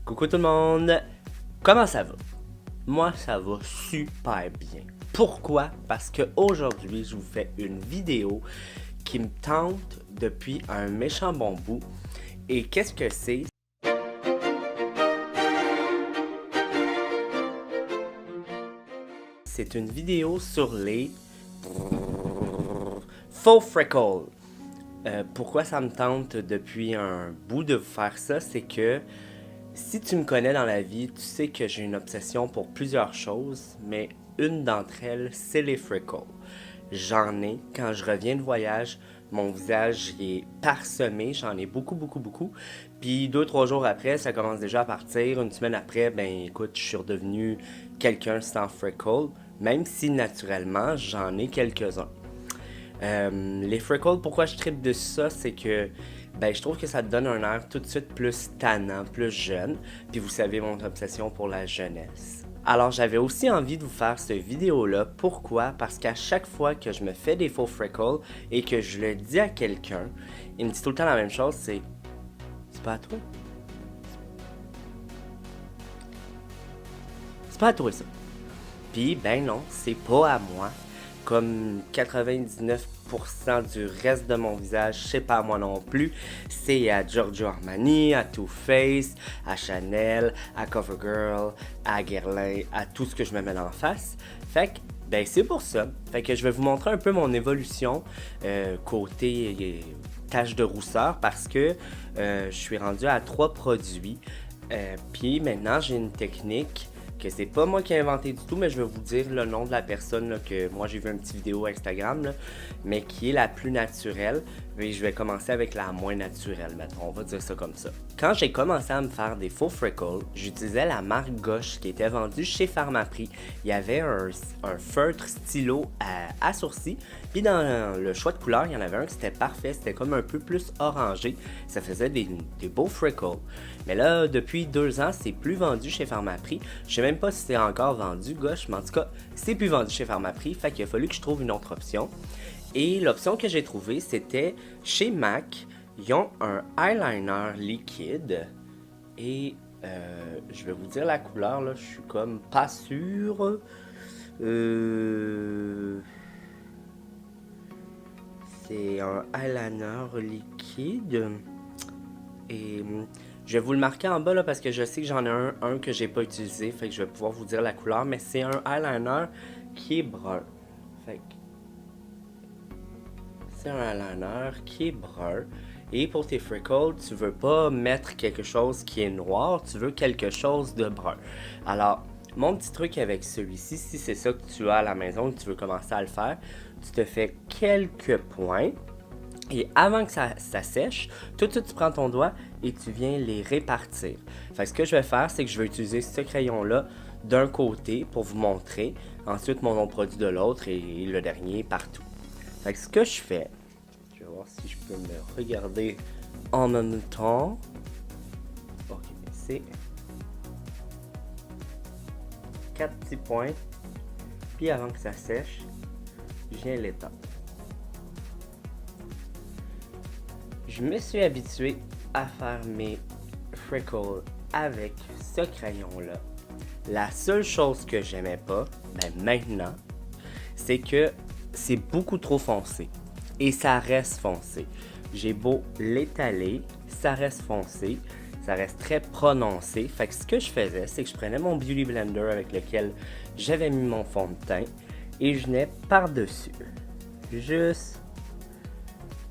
Coucou tout le monde, comment ça va? Moi ça va super bien. Pourquoi? Parce que aujourd'hui je vous fais une vidéo qui me tente depuis un méchant bon bout. Et qu'est-ce que c'est? C'est une vidéo sur les faux freckles. Pourquoi ça me tente depuis un bout de vous faire ça? C'est que si tu me connais dans la vie, tu sais que j'ai une obsession pour plusieurs choses, mais une d'entre elles, c'est les freckles. J'en ai, quand je reviens de voyage, mon visage il est parsemé, j'en ai beaucoup. Puis 2-3 jours après, ça commence déjà à partir. Une semaine après, ben écoute, je suis redevenu quelqu'un sans freckles, même si naturellement, j'en ai quelques-uns. Les freckles, pourquoi je tripe de ça, c'est que je trouve que ça te donne un air tout de suite plus tannant, plus jeune. Puis vous savez mon obsession pour la jeunesse. Alors j'avais aussi envie de vous faire cette vidéo-là. Pourquoi? Parce qu'à chaque fois que je me fais des faux freckles et que je le dis à quelqu'un, il me dit tout le temps la même chose, c'est pas à toi. C'est pas à toi ça. Puis, ben non, c'est pas à moi. Comme 99% du reste de mon visage, c'est pas à moi non plus. C'est à Giorgio Armani, à Too Faced, à Chanel, à CoverGirl, à Guerlain, à tout ce que je me mets en face. Fait que, ben c'est pour ça. Fait que je vais vous montrer un peu mon évolution côté tache de rousseur parce que je suis rendu à 3 produits. Puis maintenant, j'ai une technique que c'est pas moi qui ai inventé du tout, mais je vais vous dire le nom de la personne là, que moi j'ai vu une petite vidéo Instagram, là, mais qui est la plus naturelle. Et je vais commencer avec la moins naturelle, mettons, on va dire ça comme ça. Quand j'ai commencé à me faire des faux freckles, j'utilisais la marque Gosh qui était vendue chez Pharmaprix. Il y avait un feutre stylo à sourcils, puis dans le choix de couleur, il y en avait un qui c'était parfait, c'était comme un peu plus orangé. Ça faisait des beaux freckles. Mais là, depuis 2 ans, c'est plus vendu chez Pharmaprix. Je sais même pas si c'est encore vendu, Gosh, mais en tout cas, c'est plus vendu chez Pharmaprix, fait qu'il a fallu que je trouve une autre option. Et l'option que j'ai trouvée, c'était chez MAC. Ils ont un eyeliner liquide. Et je vais vous dire la couleur, là, je suis comme pas sûr. C'est un eyeliner liquide. Et je vais vous le marquer en bas là parce que je sais que j'en ai un que j'ai pas utilisé. Fait que je vais pouvoir vous dire la couleur. Mais c'est un eyeliner qui est brun. Fait que c'est un eyeliner qui est brun. Et pour tes freckles, tu veux pas mettre quelque chose qui est noir, tu veux quelque chose de brun. Alors, mon petit truc avec celui-ci, si c'est ça que tu as à la maison et que tu veux commencer à le faire, tu te fais quelques points. Et avant que ça sèche, tout de suite tu prends ton doigt et tu viens les répartir. Fait que ce que je vais faire, c'est que je vais utiliser ce crayon-là d'un côté pour vous montrer. Ensuite, mon nom produit de l'autre et le dernier partout. Fait que ce que je fais, je vais voir si je peux me regarder en même temps. Ok, c'est 4 petits points. Puis avant que ça sèche, je viens l'étendre. Je me suis habitué à faire mes freckles avec ce crayon-là. La seule chose que j'aimais pas, maintenant, c'est que c'est beaucoup trop foncé. Et ça reste foncé. J'ai beau l'étaler, ça reste foncé. Ça reste très prononcé. Fait que ce que je faisais, c'est que je prenais mon Beauty Blender avec lequel j'avais mis mon fond de teint et je venais par-dessus. Juste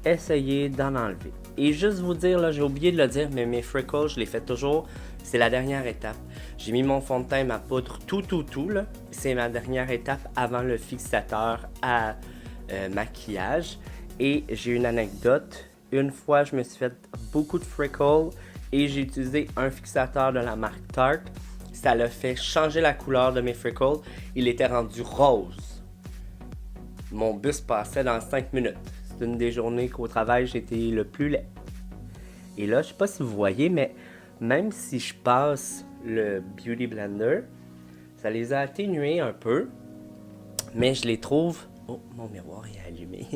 essayer d'en enlever. Et juste vous dire, là, j'ai oublié de le dire, mais mes freckles, je les fais toujours. C'est la dernière étape. J'ai mis mon fond de teint, ma poudre, tout, là. C'est ma dernière étape avant le fixateur à maquillage. Et j'ai une anecdote. Une fois, je me suis fait beaucoup de freckles et j'ai utilisé un fixateur de la marque Tarte. Ça l'a fait changer la couleur de mes freckles. Il était rendu rose. Mon bus passait dans 5 minutes. C'est une des journées qu'au travail, j'étais le plus laid. Et là, je sais pas si vous voyez, mais même si je passe le Beauty Blender, ça les a atténués un peu. Mais je les trouve... Oh, mon miroir est allumé.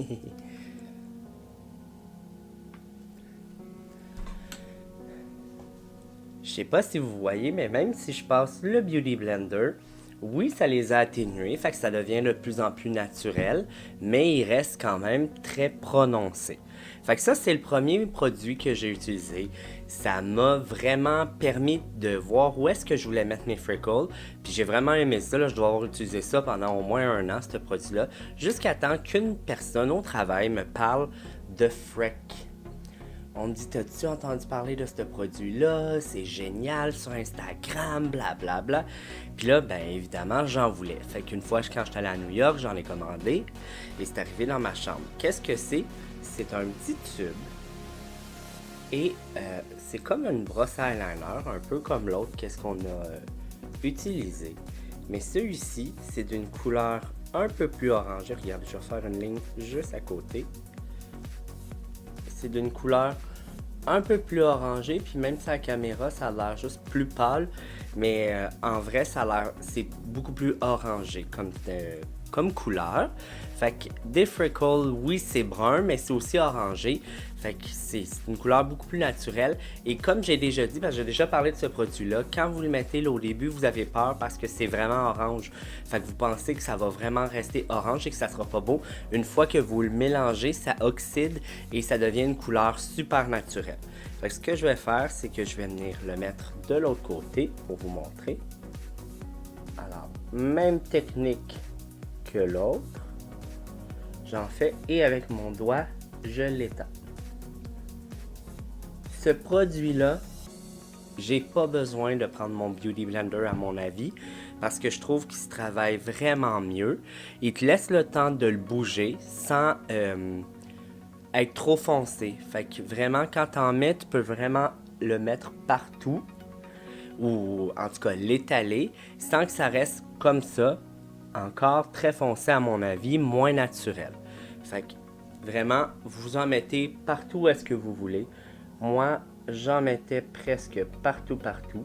Je sais pas si vous voyez, mais même si je passe le Beauty Blender, oui, ça les a atténués, fait que ça devient de plus en plus naturel, mais il reste quand même très prononcé. Fait que ça, c'est le premier produit que j'ai utilisé. Ça m'a vraiment permis de voir où est-ce que je voulais mettre mes freckles. Puis j'ai vraiment aimé ça. Là, je dois avoir utilisé ça pendant au moins un an, ce produit-là, jusqu'à temps qu'une personne au travail me parle de Freck. On me dit, t'as-tu entendu parler de ce produit-là? C'est génial sur Instagram, blablabla. Bla, bla. Puis là, ben évidemment, j'en voulais. Fait qu'une fois, quand j'étais allé à New York, j'en ai commandé et c'est arrivé dans ma chambre. Qu'est-ce que c'est? C'est un petit tube et c'est comme une brosse à eyeliner, un peu comme l'autre qu'est-ce qu'on a utilisé. Mais celui-ci, c'est d'une couleur un peu plus orangée. Regardez, je vais faire une ligne juste à côté. C'est d'une couleur un peu plus orangée, puis même si la caméra, ça a l'air juste plus pâle, mais en vrai, c'est beaucoup plus orangé comme couleur. Fait que des freckles, oui, c'est brun, mais c'est aussi orangé. Fait que c'est une couleur beaucoup plus naturelle. Et comme j'ai déjà dit, parce que j'ai déjà parlé de ce produit-là, quand vous le mettez là, au début, vous avez peur parce que c'est vraiment orange. Fait que vous pensez que ça va vraiment rester orange et que ça sera pas beau. Une fois que vous le mélangez, ça oxyde et ça devient une couleur super naturelle. Fait que ce que je vais faire, c'est que je vais venir le mettre de l'autre côté pour vous montrer. Alors, même technique que l'autre. J'en fais et avec mon doigt, je l'étends. Ce produit-là, j'ai pas besoin de prendre mon Beauty Blender à mon avis parce que je trouve qu'il se travaille vraiment mieux. Il te laisse le temps de le bouger sans être trop foncé. Fait que vraiment, quand t'en mets, tu peux vraiment le mettre partout ou en tout cas l'étaler sans que ça reste comme ça. Encore très foncé à mon avis, moins naturel. Fait que vraiment, vous en mettez partout où est-ce que vous voulez. Moi, j'en mettais presque partout.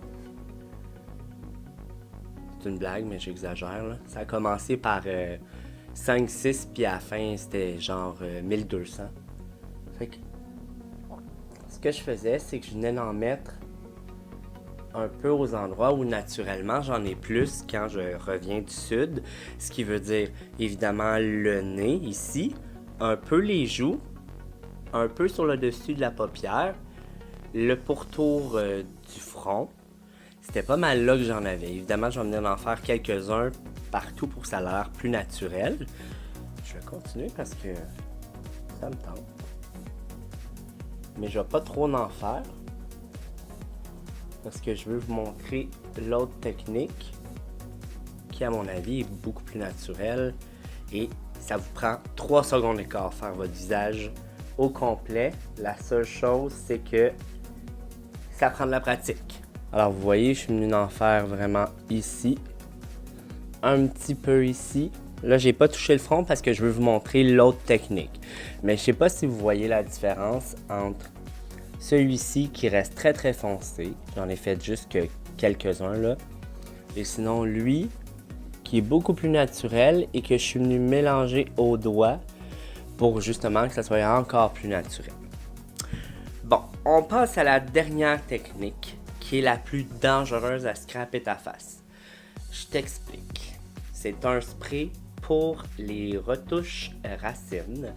C'est une blague, mais j'exagère, là. Ça a commencé par 5-6, puis à la fin, c'était genre 1200. Fait que ce que je faisais, c'est que je venais d'en mettre un peu aux endroits où naturellement j'en ai plus quand je reviens du sud, ce qui veut dire évidemment le nez ici, un peu les joues, un peu sur le dessus de la paupière, le pourtour du front. C'était pas mal là que j'en avais. Évidemment, j'en venais d'en faire quelques-uns partout pour que ça a l'air plus naturel. Je vais continuer parce que ça me tente. Mais je vais pas trop en faire. Parce que je veux vous montrer l'autre technique qui, à mon avis, est beaucoup plus naturelle et ça vous prend 3 secondes et quart faire votre visage au complet. La seule chose, c'est que ça prend de la pratique. Alors, vous voyez, je suis venu en faire vraiment ici, un petit peu ici. Là, j'ai pas touché le front parce que je veux vous montrer l'autre technique. Mais je sais pas si vous voyez la différence entre celui-ci qui reste très très foncé, j'en ai fait juste que quelques-uns là, et sinon lui qui est beaucoup plus naturel et que je suis venu mélanger au doigt pour justement que ça soit encore plus naturel. Bon, on passe à la dernière technique qui est la plus dangereuse à scraper ta face. Je t'explique. C'est un spray pour les retouches racines.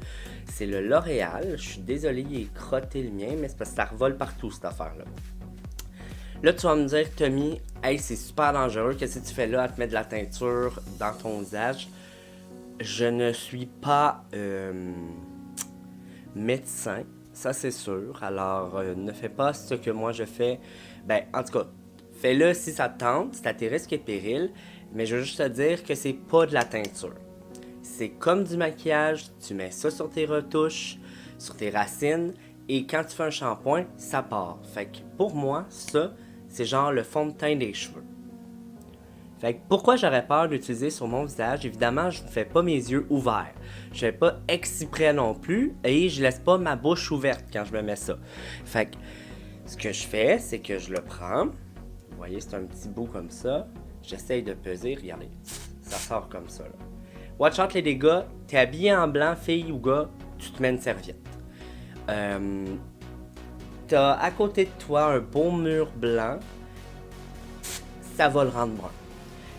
C'est le L'Oréal. Je suis désolé, il est crotté le mien, mais c'est parce que ça revole partout cette affaire-là. Là, tu vas me dire, Tommy, hey, c'est super dangereux. Qu'est-ce que tu fais là à te mettre de la teinture dans ton visage? Je ne suis pas médecin, ça c'est sûr. Alors, ne fais pas ce que moi je fais. Ben, en tout cas, fais-le si ça te tente, c'est à tes risques et périls. Mais je veux juste te dire que c'est pas de la teinture. C'est comme du maquillage, tu mets ça sur tes retouches, sur tes racines, et quand tu fais un shampoing, ça part. Fait que pour moi, ça, c'est genre le fond de teint des cheveux. Fait que pourquoi j'aurais peur d'utiliser sur mon visage? Évidemment, je ne fais pas mes yeux ouverts. Je fais pas exprès non plus, et je laisse pas ma bouche ouverte quand je me mets ça. Fait que ce que je fais, c'est que je le prends. Vous voyez, c'est un petit bout comme ça. J'essaye de peser, regardez, ça sort comme ça là. Watch out les dégâts, t'es habillé en blanc, fille ou gars, tu te mets une serviette. T'as à côté de toi un beau mur blanc, ça va le rendre brun.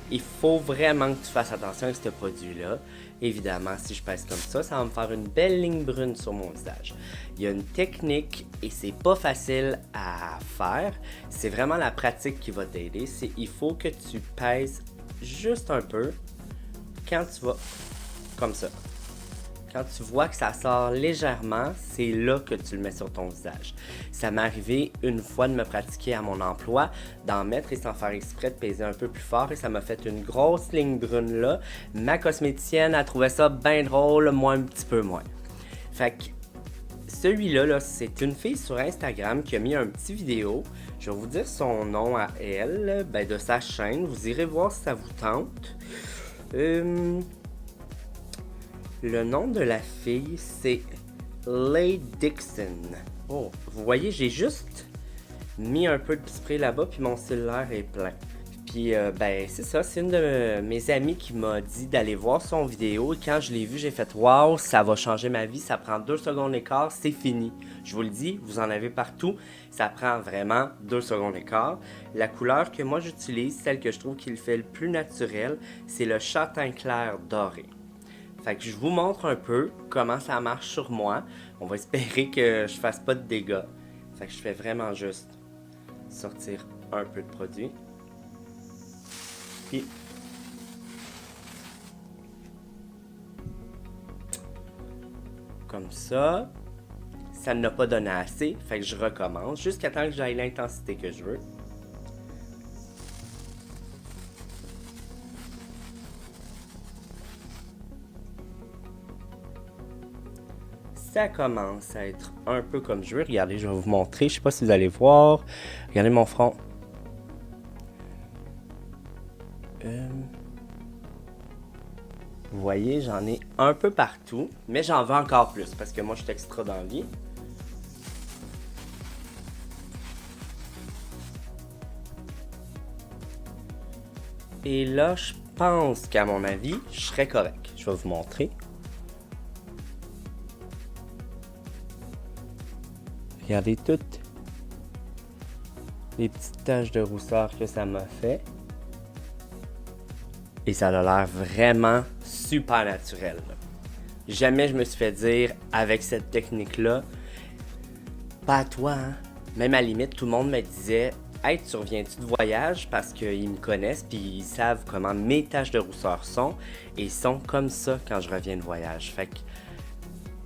Il faut vraiment que tu fasses attention avec ce produit-là. Évidemment, si je pèse comme ça va me faire une belle ligne brune sur mon visage. Il y a une technique et c'est pas facile à faire. C'est vraiment la pratique qui va t'aider. Il faut que tu pèses juste un peu quand tu vas comme ça. Quand tu vois que ça sort légèrement, c'est là que tu le mets sur ton visage. Ça m'est arrivé une fois de me pratiquer à mon emploi, d'en mettre et sans faire exprès de peser un peu plus fort et ça m'a fait une grosse ligne brune là. Ma cosméticienne a trouvé ça bien drôle, moi un petit peu moins. Fait que celui-là, là, c'est une fille sur Instagram qui a mis un petit vidéo. Je vais vous dire son nom à elle, de sa chaîne. Vous irez voir si ça vous tente. Le nom de la fille, c'est Lay Dixon. Oh, vous voyez, j'ai juste mis un peu de spray là-bas, puis mon cellulaire est plein. Puis, c'est ça, c'est une de mes amies qui m'a dit d'aller voir son vidéo. Et quand je l'ai vu, j'ai fait « Wow, ça va changer ma vie, ça prend 2 secondes et quart, c'est fini. » Je vous le dis, vous en avez partout, ça prend vraiment 2 secondes et quart. La couleur que moi j'utilise, celle que je trouve qui le fait le plus naturel, c'est le châtain clair doré. Fait que je vous montre un peu comment ça marche sur moi. On va espérer que je fasse pas de dégâts. Fait que je fais vraiment juste sortir un peu de produit. Puis comme ça, ça ne l'a pas donné assez. Fait que je recommence jusqu'à temps que j'aille l'intensité que je veux. Ça commence à être un peu comme je veux. Regardez, je vais vous montrer. Je sais pas si vous allez voir. Regardez mon front. Vous voyez, j'en ai un peu partout. Mais j'en veux encore plus parce que moi, je suis extra dans la vie. Et là, je pense qu'à mon avis, je serais correct. Je vais vous montrer. Regardez toutes les petites taches de rousseur que ça m'a fait. Et ça a l'air vraiment super naturel. Jamais je me suis fait dire avec cette technique-là, pas à toi, hein? Même à la limite, tout le monde me disait « Hey, tu reviens-tu de voyage? » Parce qu'ils me connaissent puis ils savent comment mes taches de rousseur sont. Et ils sont comme ça quand je reviens de voyage. Fait que,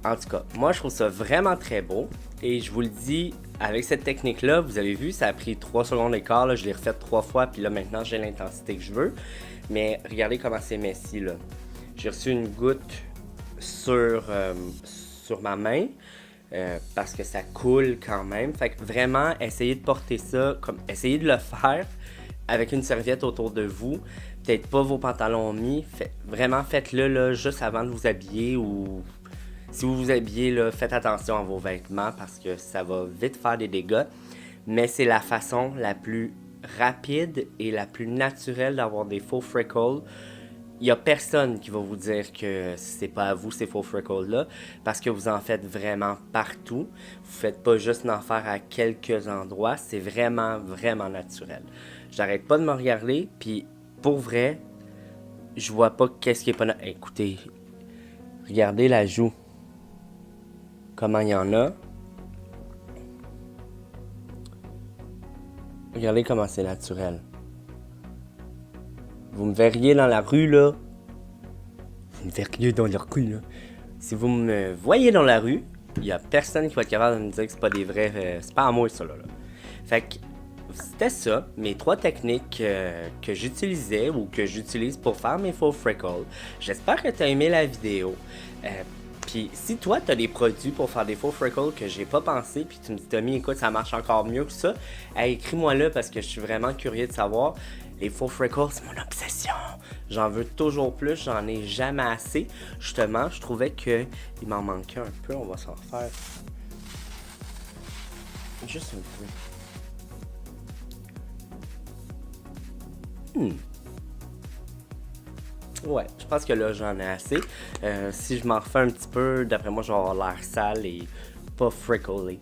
en tout cas, moi je trouve ça vraiment très beau. Et je vous le dis, avec cette technique-là, vous avez vu, ça a pris 3 secondes et quart. Là, je l'ai refait 3 fois, puis là maintenant j'ai l'intensité que je veux. Mais regardez comment c'est messy là. J'ai reçu une goutte sur ma main parce que ça coule quand même. Fait que vraiment, essayez de porter ça, essayez de le faire avec une serviette autour de vous. Peut-être pas vos pantalons mis. Vraiment, faites-le là, juste avant de vous habiller ou... Si vous vous habillez, là, faites attention à vos vêtements parce que ça va vite faire des dégâts. Mais c'est la façon la plus rapide et la plus naturelle d'avoir des faux freckles. Il n'y a personne qui va vous dire que c'est pas à vous ces faux freckles-là parce que vous en faites vraiment partout. Vous ne faites pas juste en faire à quelques endroits. C'est vraiment, vraiment naturel. J'arrête pas de me regarder. Puis pour vrai, je vois pas qu'est-ce qui est pas... Écoutez, regardez la joue. Comment il y en a. Regardez comment c'est naturel. Vous me verriez dans la rue, là. Vous me verriez dans la rue, là. Si vous me voyez dans la rue, il n'y a personne qui va être capable de me dire que c'est pas des vrais... c'est pas à moi, ça, là. Fait que c'était ça, mes 3 techniques que j'utilisais ou que j'utilise pour faire mes faux freckles. J'espère que tu as aimé la vidéo. Puis si toi, tu as des produits pour faire des faux freckles que j'ai pas pensé, puis tu me dis, Tommy, écoute, ça marche encore mieux que ça, écris-moi là parce que je suis vraiment curieux de savoir. Les faux freckles, c'est mon obsession. J'en veux toujours plus, j'en ai jamais assez. Justement, je trouvais qu'il m'en manquait un peu, on va s'en refaire. Juste un peu. Ouais, je pense que là, j'en ai assez. Si je m'en refais un petit peu, d'après moi, je vais avoir l'air sale et pas freckly.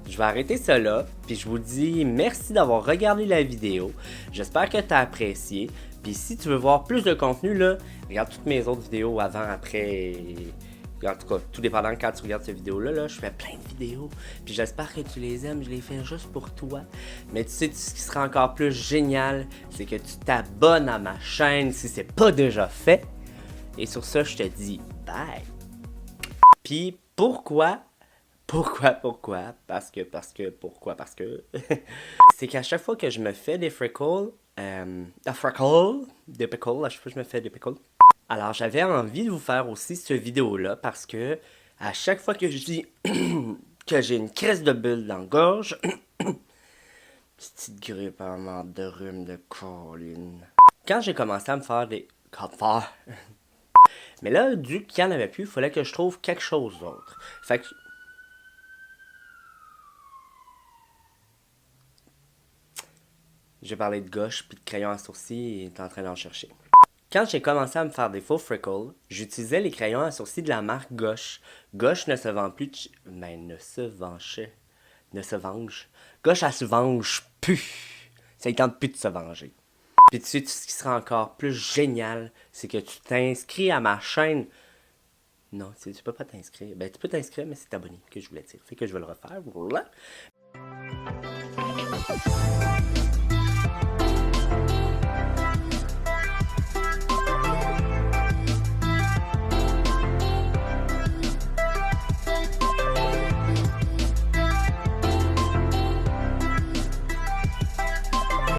je vais arrêter ça là, puis je vous dis merci d'avoir regardé la vidéo. J'espère que tu as apprécié. Puis si tu veux voir plus de contenu, là, regarde toutes mes autres vidéos avant, après. En tout cas, tout dépendant quand tu regardes cette vidéo-là, là, je fais plein de vidéos. Puis j'espère que tu les aimes, je les fais juste pour toi. Mais tu sais, ce qui sera encore plus génial, c'est que tu t'abonnes à ma chaîne si c'est pas déjà fait. Et sur ça, je te dis bye. Puis pourquoi? Pourquoi? Parce que, pourquoi? Parce que... c'est qu'à chaque fois que je me fais des freckles, à chaque fois que je me fais des pickles. Alors j'avais envie de vous faire aussi cette vidéo-là parce que à chaque fois que je dis que j'ai une crise de bulle dans la gorge, petite grippe en mode de rhume de colline. Quand j'ai commencé à me faire des... Mais là, vu qu'il n'y en avait plus, il fallait que je trouve quelque chose d'autre. Fait que... J'ai parlé de gauche puis de crayon à sourcils et est en train d'en chercher. Quand j'ai commencé à me faire des faux freckles, j'utilisais les crayons à sourcils de la marque Gauche. Gauche ne se vend plus... ne se vengeait. Ne se venge. Gauche, elle se venge plus. Ça ne tente plus de se venger. Puis tu sais, ce qui sera encore plus génial, c'est que tu t'inscris à ma chaîne. Non, tu peux pas t'inscrire. Ben, tu peux t'inscrire, mais c'est t'abonner que je voulais dire. Fait que je vais le refaire. Voilà.